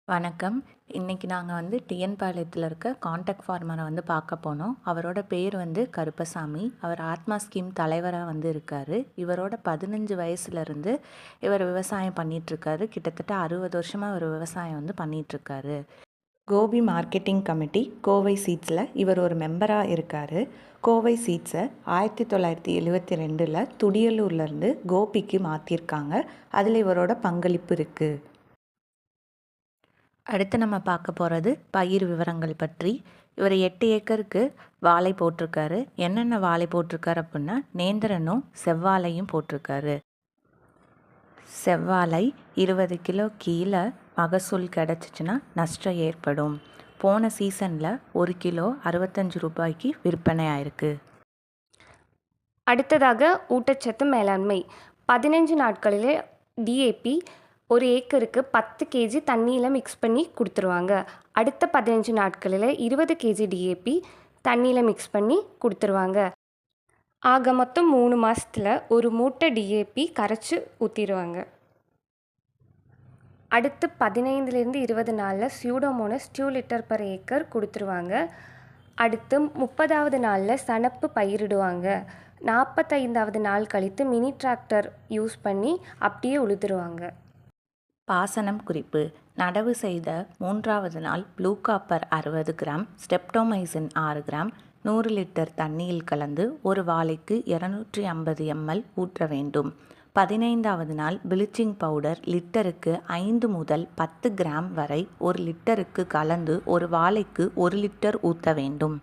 வணக்கம். இன்னைக்கு நாங்க டிஎன் பாளையத்தில இருக்க கான்டாக்ட் ஃபார்மரை பார்க்க போனோம். அவரோட பேர் கருப்பசாமி. அவர் ஆத்மா ஸ்கீம் தலைவரா இருக்காரு. இவரோட 15 வயசுலேருந்து இவர் விவசாயம் பண்ணிகிட்ருக்காரு. கிட்டத்தட்ட 60 வருஷமாக இவர் விவசாயம் பண்ணிகிட்ருக்காரு. கோபி மார்க்கெட்டிங் கமிட்டி கோவை சீட்ஸில் இவர் ஒரு மெம்பராக இருக்கார். கோவை சீட்ஸை 1972 துடியலூர்லேருந்து கோபிக்கு மாற்றிருக்காங்க. அதில் இவரோட பங்களிப்பு இருக்குது. அடுத்து நம்ம பார்க்க போகிறது பயிர் விவரங்கள் பற்றி. இவர் 8 ஏக்கருக்கு வாழை போட்டிருக்காரு. என்னென்ன வாழை போட்டிருக்காரு அப்படின்னா நேந்திரனும் செவ்வாழையும் போட்டிருக்காரு. செவ்வாழை 20 கிலோ கீழே மகசூல் கிடச்சிச்சின்னா நஷ்டம் ஏற்படும். போன சீசனில் 1 கிலோ 65 ரூபாய்க்கு விற்பனை ஆயிருக்கு. அடுத்ததாக ஊட்டச்சத்து மேலாண்மை. 15 நாட்களிலே டிஏபி ஒரு ஏக்கருக்கு 10 கேஜி தண்ணியில் மிக்ஸ் பண்ணி கொடுத்துருவாங்க. அடுத்த 15 நாட்களில் 20 கேஜி டிஏபி தண்ணியில் மிக்ஸ் பண்ணி கொடுத்துருவாங்க. ஆக மொத்தம் 3 மாதத்தில் ஒரு மூட்டை டிஏபி கரைச்சி ஊற்றிடுவாங்க. அடுத்து 15லேருந்து 20 நாளில் சியூடோமோனஸ் 2 லிட்டர் பர் ஏக்கர் கொடுத்துருவாங்க. அடுத்து 30வது நாளில் சணப்பு பயிரிடுவாங்க. 45வது நாள் கழித்து மினி டிராக்டர் யூஸ் பண்ணி அப்படியே உழுதுருவாங்க. பாசனம் குறிப்பு: நடவு செய்த 3வது நாள் blue copper 60 gram, streptomycin 6 gram 100 litre தண்ணியில் கலந்து ஒரு வாழைக்கு 250 ml ஊற்ற வேண்டும். 15வது நாள் ப்ளீச்சிங் பவுடர் லிட்டருக்கு 5 முதல் 10 கிராம் வரை 1 லிட்டருக்கு கலந்து ஒரு வாழைக்கு 1 லிட்டர் ஊற்ற வேண்டும்.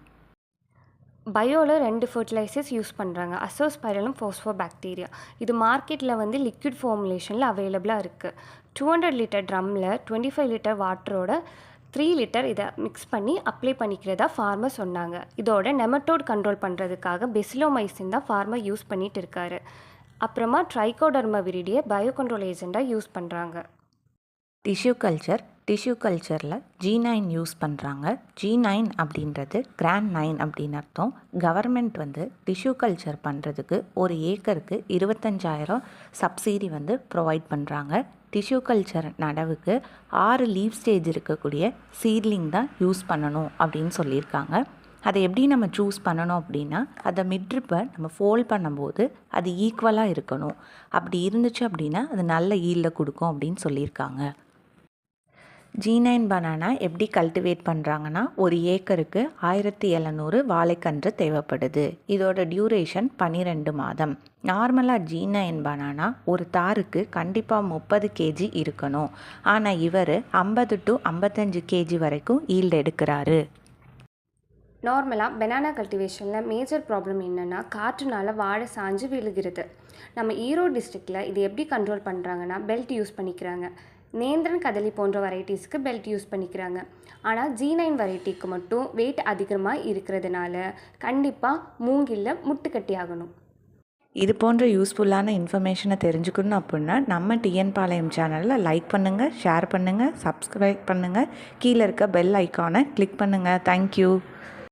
பயோவில் 2 ஃபர்டிலைசர்ஸ் யூஸ் பண்ணுறாங்க, அசோஸ்பைரலும் பாக்டீரியா. இது மார்க்கெட்டில் லிக்விட் ஃபார்முலேஷனில் அவைலபிளாக இருக்குது. 200 லிட்டர் ட்ரம்மில் 25 லிட்டர் வாட்டரோட 3 லிட்டர் இதை மிக்ஸ் பண்ணி அப்ளை பண்ணிக்கிறதா ஃபார்மர் சொன்னாங்க. இதோட நெமட்டோட் கண்ட்ரோல் பண்ணுறதுக்காக பெசிலோமைசின் தான் ஃபார்மர் யூஸ் பண்ணிகிட்டு இருக்காரு. அப்புறமா ட்ரைகோடர்மா விரிடியை பயோ கண்ட்ரோல் ஏஜெண்டாக யூஸ் பண்ணுறாங்க. டிஷ்யூ கல்ச்சரில் G9 யூஸ் பண்ணுறாங்க. G9 அப்படின்றது கிராண்ட் 9 அப்படின்னு அர்த்தம். கவர்மெண்ட் டிஷ்யூ கல்ச்சர் பண்ணுறதுக்கு ஒரு ஏக்கருக்கு 25,000 சப்சிடி ப்ரொவைட் பண்ணுறாங்க. டிஷ்யூ கல்ச்சர் நடவுக்கு 6 லீவ் ஸ்டேஜ் இருக்கக்கூடிய சீட்லிங் தான் யூஸ் பண்ணணும் அப்படின்னு சொல்லியிருக்காங்க. அதை எப்படி நம்ம சூஸ் பண்ணணும் அப்படின்னா, அதை மிட்ரிப்பை நம்ம ஃபோல்ட் பண்ணும்போது அது ஈக்குவலாக இருக்கணும். அப்படி இருந்துச்சு அப்படின்னா அது நல்ல ஈல்டை கொடுக்கும் அப்படின்னு சொல்லியிருக்காங்க. G9 பனானா எப்படி கல்டிவேட் பண்ணுறாங்கன்னா, ஒரு ஏக்கருக்கு 1700 வாழைக்கன்று தேவைப்படுது. இதோட டியூரேஷன் 12 மாதம். நார்மலாக G9 பனானா ஒரு தாருக்கு கண்டிப்பாக 30 கேஜி இருக்கணும். ஆனால் இவர் 50 to 55 கேஜி வரைக்கும் ஈல்டு எடுக்கிறாரு. நார்மலாக பெனானா கல்டிவேஷனில் மேஜர் ப்ராப்ளம் என்னென்னா, காற்றுனால வாழை சாஞ்சு விழுகிறது. நம்ம ஈரோடு டிஸ்ட்ரிக்டில் இது எப்படி கண்ட்ரோல் பண்ணுறாங்கன்னா, பெல்ட் யூஸ் பண்ணிக்கிறாங்க. நேந்திரன், கதலி போன்ற வெரைட்டிஸ்க்கு பெல்ட் யூஸ் பண்ணிக்கிறாங்க. ஆனால் G9 வெரைட்டிக்கு மட்டும் வெயிட் அதிகமாக இருக்கிறதுனால கண்டிப்பாக மூங்கில்ல முட்டுக்கட்டி ஆகணும். இது போன்ற யூஸ்ஃபுல்லான இன்ஃபர்மேஷனை தெரிஞ்சுக்கணும் அப்படின்னா நம்ம டிஎன் பாளையம் சேனலில் லைக் பண்ணுங்கள், ஷேர் பண்ணுங்கள், சப்ஸ்கிரைப் பண்ணுங்கள். கீழே இருக்க பெல் ஐக்கானை கிளிக் பண்ணுங்கள். தேங்க்யூ.